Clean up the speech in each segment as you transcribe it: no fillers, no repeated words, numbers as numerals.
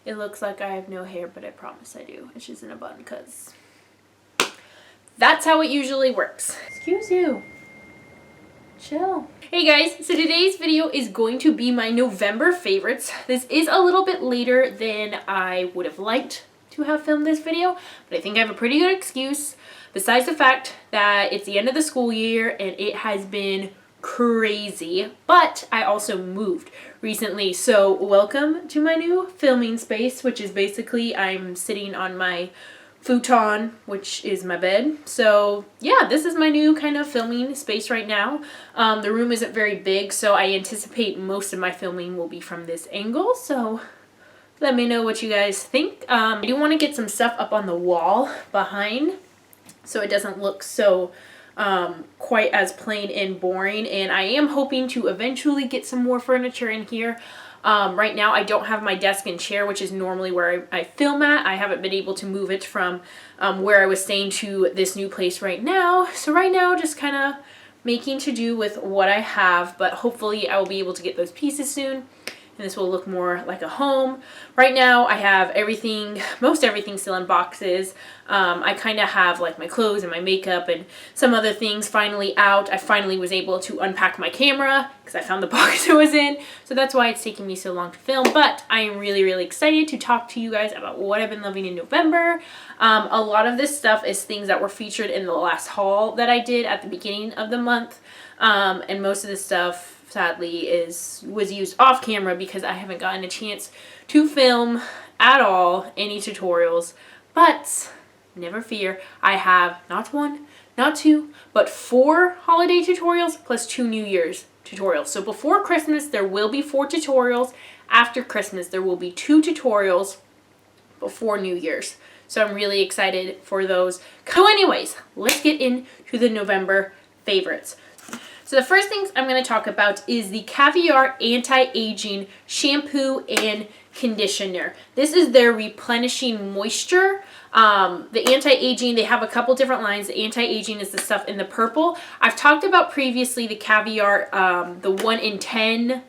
it looks like I have no hair, but I promise I do. It's just in a bun because that's how it usually works. Excuse you. Chill. Hey guys, so today's video is going to be my November favorites. This is a little bit later than I would have liked to have filmed this video, but I think I have a pretty good excuse, besides the fact that it's the end of the school year and it has been crazy, but I also moved recently. So welcome to my new filming space, which is basically I'm sitting on my futon, which is my bed. So yeah, this is my new kind of filming space right now. The room isn't very big, so I anticipate most of my filming will be from this angle. So let me know what you guys think. I do want to get some stuff up on the wall behind so it doesn't look so quite as plain and boring, and I am hoping to eventually get some more furniture in here. Right now I don't have my desk and chair, which is normally where I film at. I haven't been able to move it from where I was staying to this new place right now. So right now just kind of making to do with what I have, but hopefully I will be able to get those pieces soon and this will look more like a home. Right now I have everything, most everything still in boxes. I kind of have like my clothes and my makeup and some other things finally out. I finally was able to unpack my camera because I found the box it was in. So that's why it's taking me so long to film. But I am really, really excited to talk to you guys about what I've been loving in November. A lot of this stuff is things that were featured in the last haul that I did at the beginning of the month. And most of this stuff sadly was used off camera because I haven't gotten a chance to film at all any tutorials. But never fear, I have not one, not two, but 4 holiday tutorials plus 2 New Year's tutorials. So before Christmas there will be 4 tutorials. After Christmas there will be 2 tutorials before New Year's. So I'm really excited for those. So anyways, let's get into the November favorites. So the first things I'm going to talk about is the Caviar Anti-Aging Shampoo and Conditioner. This is their replenishing moisture. The anti-aging, they have a couple different lines. The anti-aging is the stuff in the purple. I've talked about previously the Caviar, the 1 in 10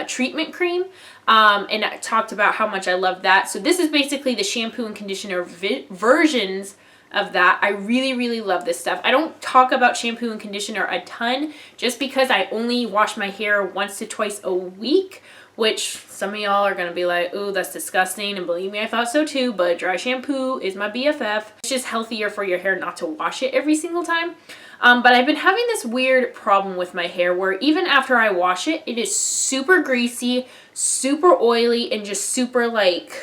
treatment cream. And I talked about how much I love that. So this is basically the shampoo and conditioner versions of that. I really, really love this stuff. I don't talk about shampoo and conditioner a ton just because I only wash my hair once to twice a week, which some of y'all are going to be like, ooh, that's disgusting. And believe me, I thought so too, but dry shampoo is my BFF. It's just healthier for your hair not to wash it every single time. But I've been having this weird problem with my hair where even after I wash it, it is super greasy, super oily, and just super like,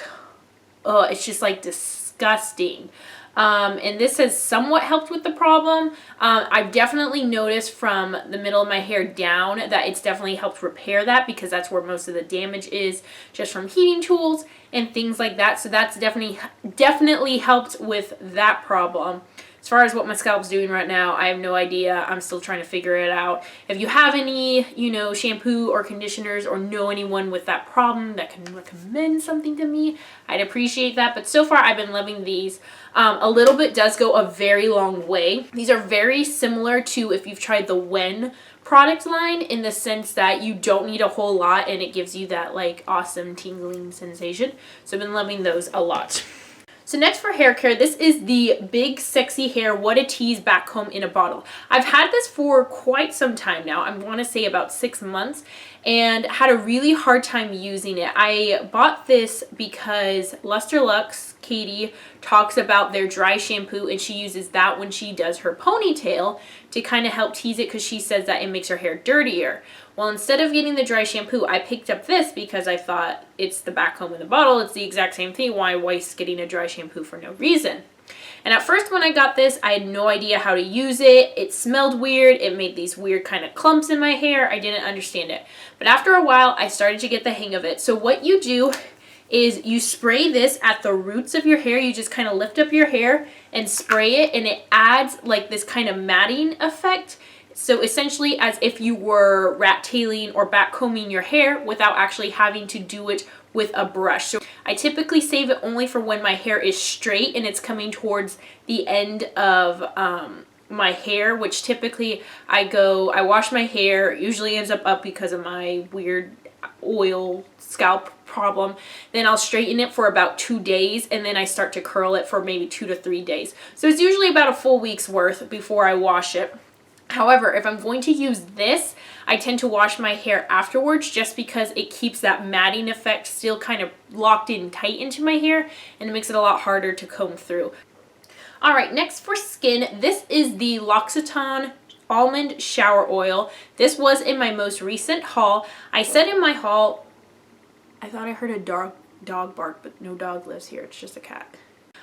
it's just like disgusting. And this has somewhat helped with the problem. I've definitely noticed from the middle of my hair down that it's definitely helped repair that because that's where most of the damage is just from heating tools and things like that. So that's definitely helped with that problem. As far as what my scalp's doing right now, I have no idea. I'm still trying to figure it out. If you have any, shampoo or conditioners or know anyone with that problem that can recommend something to me, I'd appreciate that. But so far, I've been loving these. A little bit does go a very long way. These are very similar to if you've tried the When product line in the sense that you don't need a whole lot and it gives you that like awesome tingling sensation. So I've been loving those a lot. So next for hair care, this is the Big Sexy Hair What a Tease Backcomb in a Bottle. I've had this for quite some time now. I want to say about 6 months and had a really hard time using it. I bought this because Luster Lux, Katie, talks about their dry shampoo and she uses that when she does her ponytail to kind of help tease it because she says that it makes her hair dirtier. Well, instead of getting the dry shampoo, I picked up this because I thought it's the Backcomb in the bottle. It's the exact same thing. Why waste getting a dry shampoo for no reason? And at first when I got this, I had no idea how to use it. It smelled weird. It made these weird kind of clumps in my hair. I didn't understand it. But after a while, I started to get the hang of it. So what you do is you spray this at the roots of your hair. You just kind of lift up your hair and spray it, and it adds like this kind of matting effect. So essentially as if you were rat tailing or backcombing your hair without actually having to do it with a brush. So I typically save it only for when my hair is straight and it's coming towards the end of my hair, which typically I wash my hair, usually ends up because of my weird oil scalp problem, then I'll straighten it for about 2 days, and then I start to curl it for maybe 2 to 3 days. So it's usually about a full week's worth before I wash it. However, if I'm going to use this, I tend to wash my hair afterwards just because it keeps that matting effect still kind of locked in tight into my hair, and it makes it a lot harder to comb through. All right, next for skin, this is the L'Occitane Almond Shower Oil. This was in my most recent haul. I said in my haul, I thought I heard a dog bark, but no dog lives here. It's just a cat.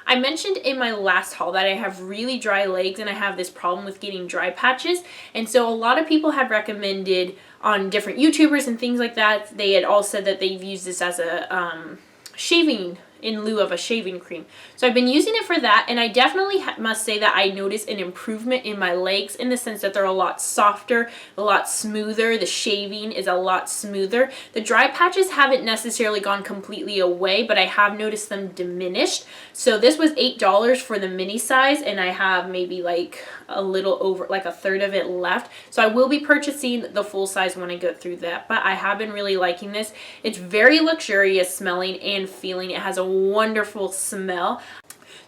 I mentioned in my last haul that I have really dry legs and I have this problem with getting dry patches. And so a lot of people had recommended on different YouTubers and things like that, they had all said that they've used this as a shaving in lieu of a shaving cream. So I've been using it for that, and I definitely must say that I noticed an improvement in my legs in the sense that they're a lot softer, a lot smoother. The shaving is a lot smoother. The dry patches haven't necessarily gone completely away, but I have noticed them diminished. So this was $8 for the mini size, and I have maybe like a little over, like a third of it left. So I will be purchasing the full size when I go through that, but I have been really liking this. It's very luxurious smelling and feeling. It has a wonderful smell.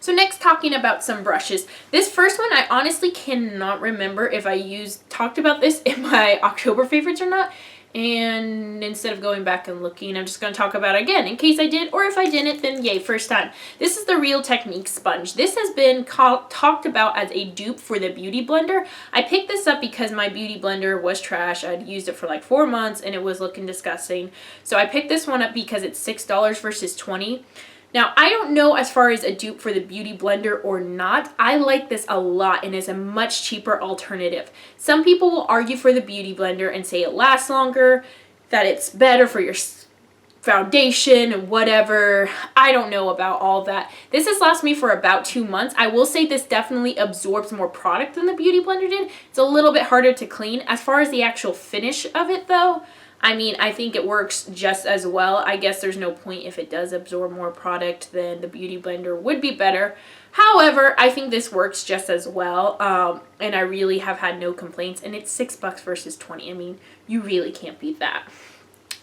So next, talking about some brushes. This first one, I honestly cannot remember if I talked about this in my October favorites or not. And instead of going back and looking, I'm just going to talk about it again in case I did, or if I didn't, then yay, first time. This is the Real Technique sponge. This has been talked about as a dupe for the Beauty Blender. I picked this up because my Beauty Blender was trash. I'd used it for like 4 months and it was looking disgusting. So I picked this one up because it's $6 versus $20. Now, I don't know as far as a dupe for the Beauty Blender or not. I like this a lot and is a much cheaper alternative. Some people will argue for the Beauty Blender and say it lasts longer, that it's better for your foundation and whatever. I don't know about all that. This has lasted me for about 2 months. I will say this definitely absorbs more product than the Beauty Blender did. It's a little bit harder to clean. As far as the actual finish of it though, I mean, I think it works just as well. I guess there's no point if it does absorb more product, then the Beauty Blender would be better. However, I think this works just as well, and I really have had no complaints, and it's $6 versus $20. I mean, you really can't beat that.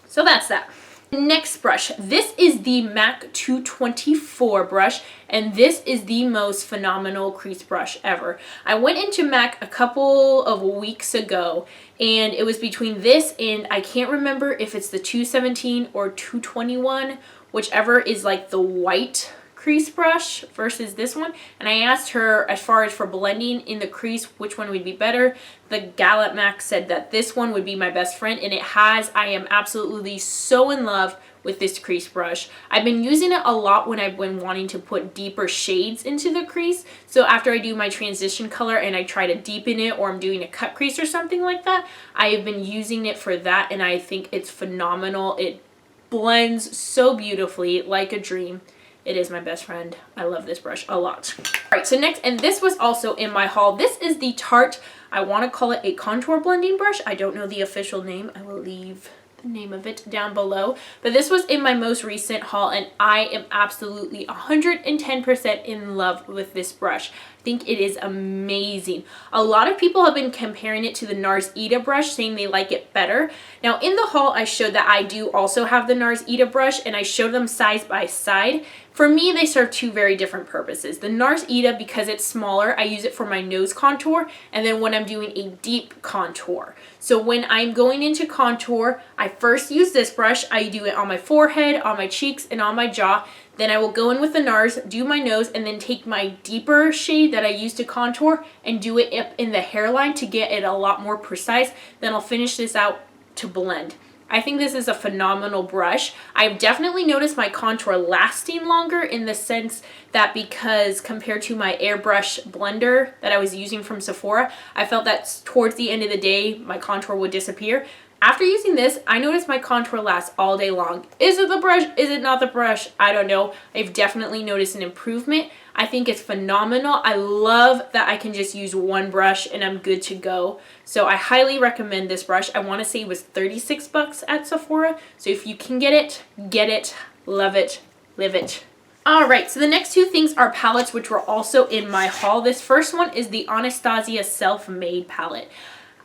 So that's that. Next brush, this is the MAC 224 brush, and this is the most phenomenal crease brush ever. I went into MAC a couple of weeks ago, and it was between this and I can't remember if it's the 217 or 221, whichever is like the white crease brush versus this one. And I asked her as far as for blending in the crease which one would be better. The gal at MAC said that this one would be my best friend, and it has. I am absolutely so in love with this crease brush. I've been using it a lot when I've been wanting to put deeper shades into the crease. So after I do my transition color and I try to deepen it, or I'm doing a cut crease or something like that, I have been using it for that, and I think it's phenomenal. It blends so beautifully, like a dream. It is my best friend. I love this brush a lot. All right, so next, and this was also in my haul, this is the Tarte, I want to call it a contour blending brush. I don't know the official name. I will leave the name of it down below. But this was in my most recent haul, and I am absolutely 110% in love with this brush. I think it is amazing. A lot of people have been comparing it to the NARS Ita brush, saying they like it better. Now in the haul, I showed that I do also have the NARS Ita brush, and I showed them side by side. For me, they serve two very different purposes. The NARS Ita, because it's smaller, I use it for my nose contour, and then when I'm doing a deep contour. So when I'm going into contour, I first use this brush. I do it on my forehead, on my cheeks, and on my jaw. Then I will go in with the NARS, do my nose, and then take my deeper shade that I use to contour and do it up in the hairline to get it a lot more precise. Then I'll finish this out to blend. I think this is a phenomenal brush. I've definitely noticed my contour lasting longer, in the sense that because compared to my airbrush blender that I was using from Sephora, I felt that towards the end of the day, my contour would disappear. After using this, I noticed my contour lasts all day long. Is it the brush? Is it not the brush? I don't know. I've definitely noticed an improvement. I think it's phenomenal. I love that I can just use one brush and I'm good to go. So I highly recommend this brush. I want to say it was $36 at Sephora. So if you can get it, love it, live it. Alright, so the next two things are palettes, which were also in my haul. This first one is the Anastasia Self-Made palette.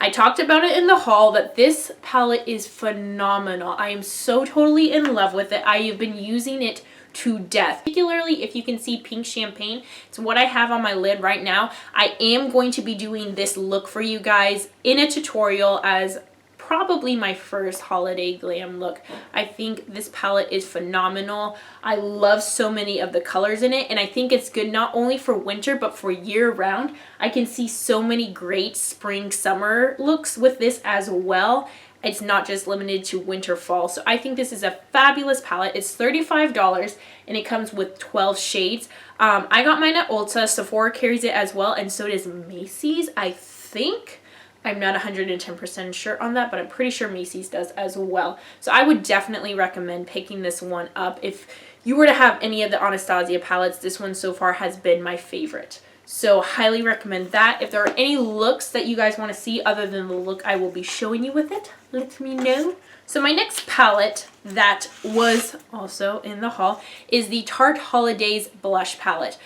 I talked about it in the haul that this palette is phenomenal. I am so totally in love with it. I have been using it to death. Particularly if you can see pink champagne, it's what I have on my lid right now. I am going to be doing this look for you guys in a tutorial as probably my first holiday glam look. I think this palette is phenomenal. I love so many of the colors in it, and I think it's good not only for winter but for year round. I can see so many great spring summer looks with this as well. It's not just limited to winter fall. So I think this is a fabulous palette. It's $35 and it comes with 12 shades. I got mine at Ulta. Sephora carries it as well, and so does Macy's, I think. I'm not 110% sure on that, but I'm pretty sure Macy's does as well. So I would definitely recommend picking this one up. If you were to have any of the Anastasia palettes, this one so far has been my favorite. So highly recommend that. If there are any looks that you guys want to see other than the look I will be showing you with it, let me know. So my next palette that was also in the haul is the Tarte Holidaze Blush Palette.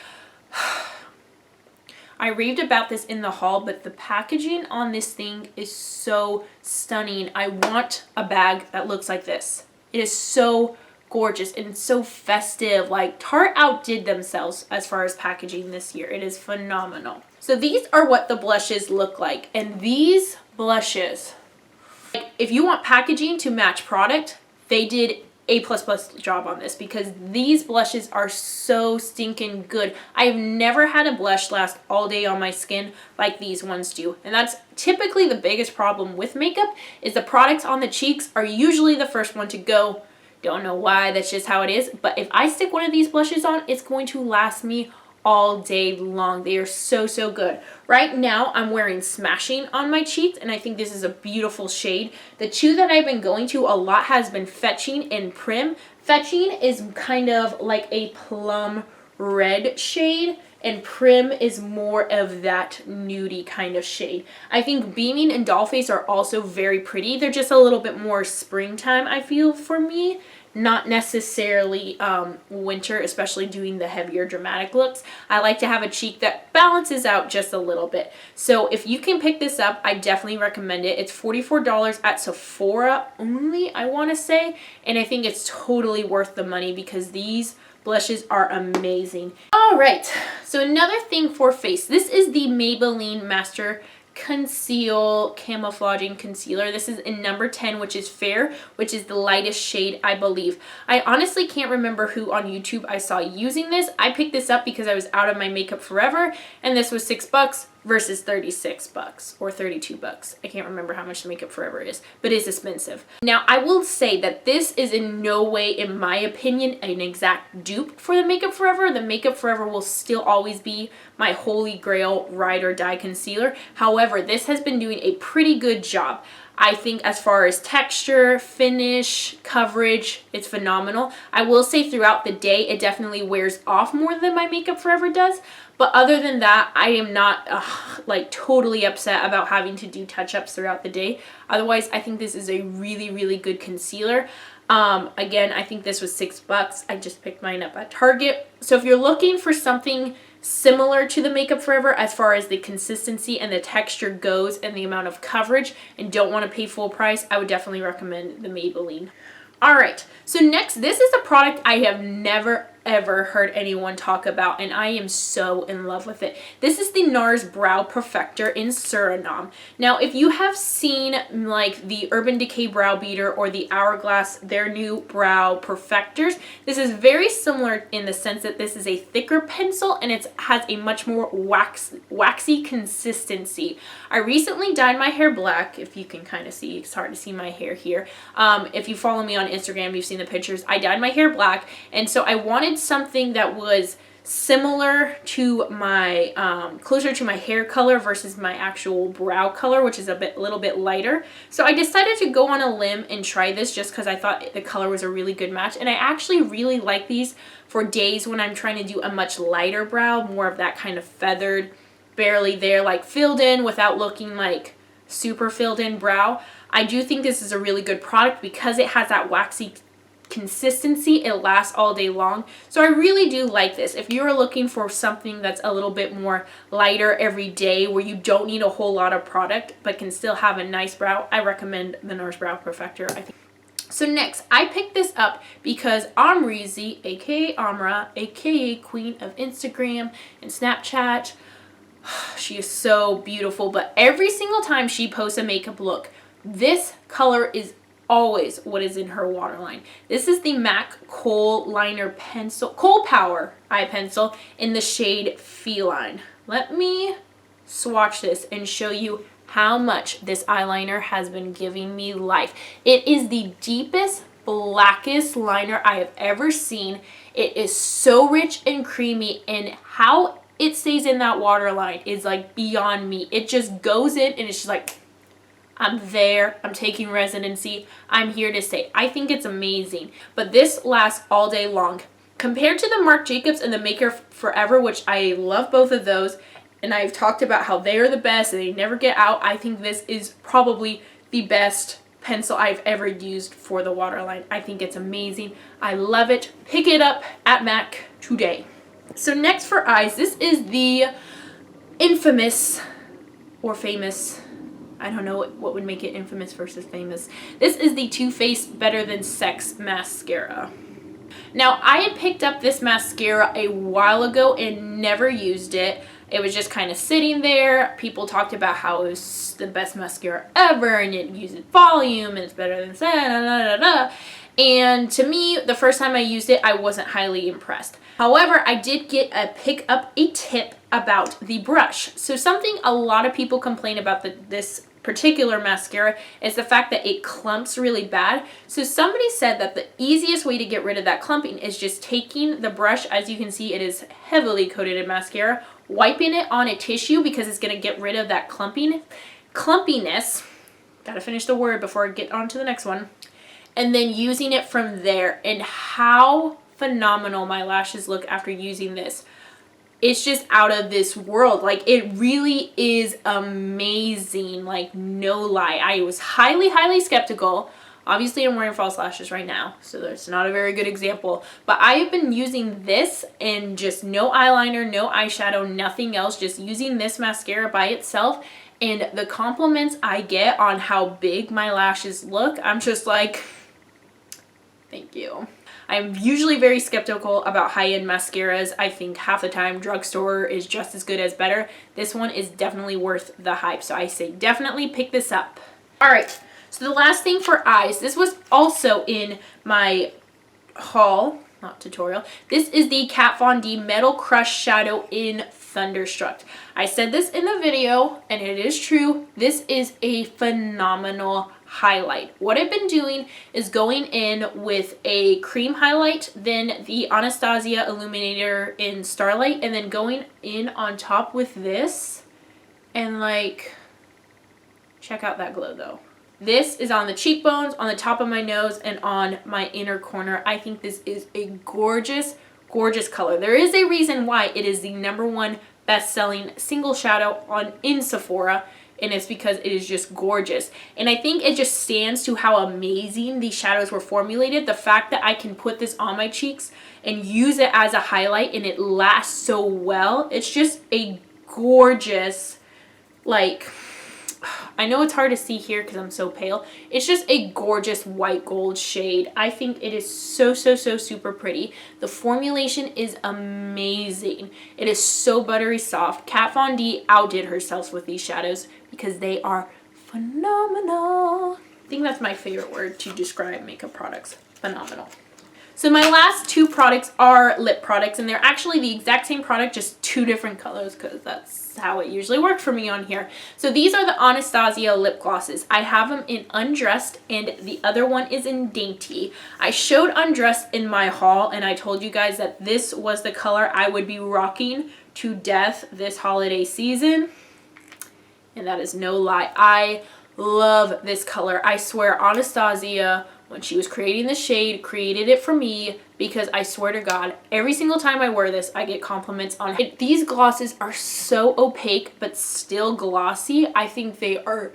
I raved about this in the haul, but the packaging on this thing is so stunning. I want a bag that looks like this. It is so gorgeous and so festive. Like, Tarte outdid themselves as far as packaging this year. It is phenomenal. So these are what the blushes look like, and these blushes, like, if you want packaging to match product, they did A++ job on this, because these blushes are so stinking good. I have never had a blush last all day on my skin like these ones do. And that's typically the biggest problem with makeup, is the products on the cheeks are usually the first one to go. Don't know why, that's just how it is. But if I stick one of these blushes on, it's going to last me all day long. They are so, so good. Right now, I'm wearing Smashing on my cheeks, and I think this is a beautiful shade. The two that I've been going to a lot has been Fetching and Prim. Fetching is kind of like a plum red shade, and Prim is more of that nudie kind of shade. I think Beaming and Dollface are also very pretty. They're just a little bit more springtime, I feel, for me. Not necessarily winter, especially doing the heavier dramatic looks. I like to have a cheek that balances out just a little bit. So if you can pick this up, I definitely recommend it. It's $44 at Sephora only, I want to say. And I think it's totally worth the money because these blushes are amazing. All right, so another thing for face. This is the Maybelline Master Conceal Camouflaging Concealer. This is in number 10, which is Fair, which is the lightest shade, I believe. I honestly can't remember who on YouTube I saw using this. I picked this up because I was out of my makeup forever, and this was $6 versus $36 or $32. I can't remember how much the Makeup Forever is, but it's expensive. Now, I will say that this is in no way, in my opinion, an exact dupe for the Makeup Forever. The Makeup Forever will still always be my holy grail ride or die concealer. However, this has been doing a pretty good job. I think as far as texture, finish, coverage, it's phenomenal. I will say throughout the day, it definitely wears off more than my Makeup Forever does. But other than that, I am not like totally upset about having to do touch-ups throughout the day. Otherwise, I think this is a really, really good concealer. Again, I think this was $6. I just picked mine up at Target. So if you're looking for something similar to the Makeup Forever as far as the consistency and the texture goes and the amount of coverage, and don't want to pay full price, I would definitely recommend the Maybelline. Alright, so next, this is a product I have never ever heard anyone talk about, and I am so in love with it. This is the NARS Brow Perfector in Suriname. Now, if you have seen like the Urban Decay Brow Beater or the Hourglass, their new brow perfectors, this is very similar in the sense that this is a thicker pencil and it has a much more waxy consistency. I recently dyed my hair black. If you can kind of see, it's hard to see my hair here. If you follow me on Instagram, you've seen the pictures. I dyed my hair black, and so I wanted something that was similar to my closer to my hair color versus my actual brow color, which is a little bit lighter. So I decided to go on a limb and try this just because I thought the color was a really good match, and I actually really like these for days when I'm trying to do a much lighter brow, more of that kind of feathered, barely there, like filled in without looking like super filled in brow. I do think this is a really good product because it has that waxy consistency. It lasts all day long. So I really do like this. If you're looking for something that's a little bit more lighter every day, where you don't need a whole lot of product but can still have a nice brow, I recommend the NARS Brow Perfector. I think. So next, I picked this up because Amrezy, aka Amra, aka Queen of Instagram and Snapchat, she is so beautiful, but every single time she posts a makeup look, this color is always what is in her waterline. This is the MAC Kohl liner pencil, Kohl Power eye pencil in the shade Feline. Let me swatch this and show you how much this eyeliner has been giving me life. It is the deepest, blackest liner I have ever seen. It is so rich and creamy, and how it stays in that waterline is like beyond me. It just goes in and it's just like, I'm there, I'm taking residency, I'm here to stay. I think it's amazing. But this lasts all day long. Compared to the Marc Jacobs and the Maker Forever, which I love both of those, and I've talked about how they are the best and they never get out, I think this is probably the best pencil I've ever used for the waterline. I think it's amazing. I love it. Pick it up at MAC today. So next for eyes, this is the infamous or famous, I don't know what would make it infamous versus famous. This is the Too Faced Better Than Sex mascara. Now, I had picked up this mascara a while ago and never used it. It was just kind of sitting there. People talked about how it was the best mascara ever and it uses volume and it's better than sex. And to me, the first time I used it, I wasn't highly impressed. However, I did pick up a tip about the brush. So something a lot of people complain about this particular mascara is the fact that it clumps really bad. So somebody said that the easiest way to get rid of that clumping is just taking the brush. As you can see, it is heavily coated in mascara, wiping it on a tissue because it's going to get rid of that clumpiness. Gotta finish the word before I get on to the next one. And then using it from there, and how phenomenal my lashes look after using this. It's just out of this world. Like, it really is amazing. Like, no lie. I was highly skeptical. Obviously, I'm wearing false lashes right now, so that's not a very good example. But I have been using this and just no eyeliner, no eyeshadow, nothing else. Just using this mascara by itself. And the compliments I get on how big my lashes look, I'm just like, thank you. I'm usually very skeptical about high-end mascaras. I think half the time drugstore is just as good as better. This one is definitely worth the hype. So I say definitely pick this up. All right. So the last thing for eyes, this was also in my haul, not tutorial. This is the Kat Von D Metal Crush Shadow in Thunderstruck. I said this in the video, and it is true. This is a phenomenal highlight. What I've been doing is going in with a cream highlight, then the Anastasia Illuminator in Starlight, and then going in on top with this, and like, check out that glow though. This is on the cheekbones, on the top of my nose, and on my inner corner. I think this is a gorgeous, gorgeous color. There is a reason why it is the #1 best-selling single shadow in Sephora, and it's because it is just gorgeous. And I think it just stands to how amazing these shadows were formulated. The fact that I can put this on my cheeks and use it as a highlight and it lasts so well. It's just a gorgeous, like, I know it's hard to see here because I'm so pale. It's just a gorgeous white gold shade. I think it is so super pretty. The formulation is amazing. It is so buttery soft. Kat Von D outdid herself with these shadows because they are phenomenal. I think that's my favorite word to describe makeup products. Phenomenal. So my last two products are lip products, and they're actually the exact same product, just two different colors, because that's how it usually works for me on here. So these are the Anastasia lip glosses. I have them in Undressed, and the other one is in Dainty. I showed Undressed in my haul, and I told you guys that this was the color I would be rocking to death this holiday season, and that is no lie. I love this color. I swear Anastasia, when she was creating the shade, created it for me, because I swear to God, every single time I wear this, I get compliments on it. These glosses are so opaque, but still glossy. I think they are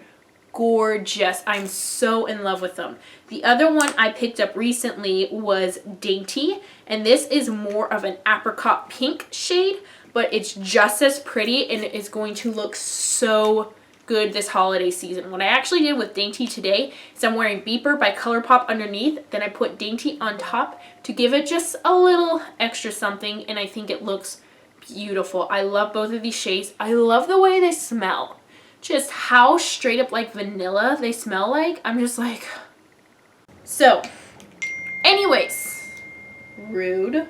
gorgeous. I'm so in love with them. The other one I picked up recently was Dainty, and this is more of an apricot pink shade, but it's just as pretty and it is going to look so good this holiday season. What I actually did with Dainty today is I'm wearing Beeper by ColourPop underneath, then I put Dainty on top to give it just a little extra something, and I think it looks beautiful. I love both of these shades. I love the way they smell. Just how straight up like vanilla they smell like. I'm just like... So, anyways, rude.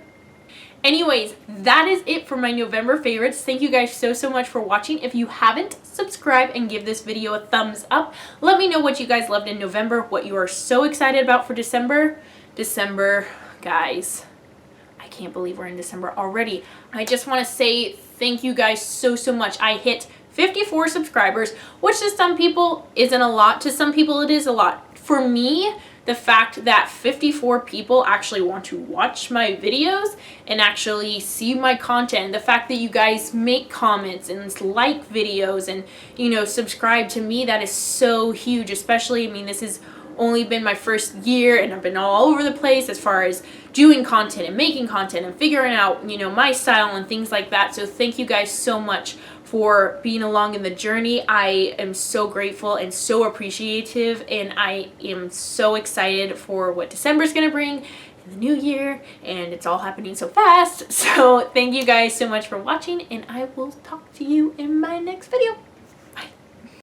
Anyways, that is it for my November favorites. Thank you guys so much for watching. If you haven't, subscribe and give this video a thumbs up. Let me know what you guys loved in November, what you are so excited about for December. December, guys, I can't believe we're in December already. I just want to say thank you guys so much. I hit 54 subscribers, which to some people isn't a lot. To some people it is a lot. For me, the fact that 54 people actually want to watch my videos and actually see my content, the fact that you guys make comments and like videos and, you know, subscribe to me, that is so huge. Especially, I mean, this has only been my first year and I've been all over the place as far as doing content and making content and figuring out, you know, my style and things like that. So thank you guys so much for being along in the journey. I am so grateful and so appreciative, and I am so excited for what December is going to bring in the new year, and it's all happening so fast. So thank you guys so much for watching, and I will talk to you in my next video.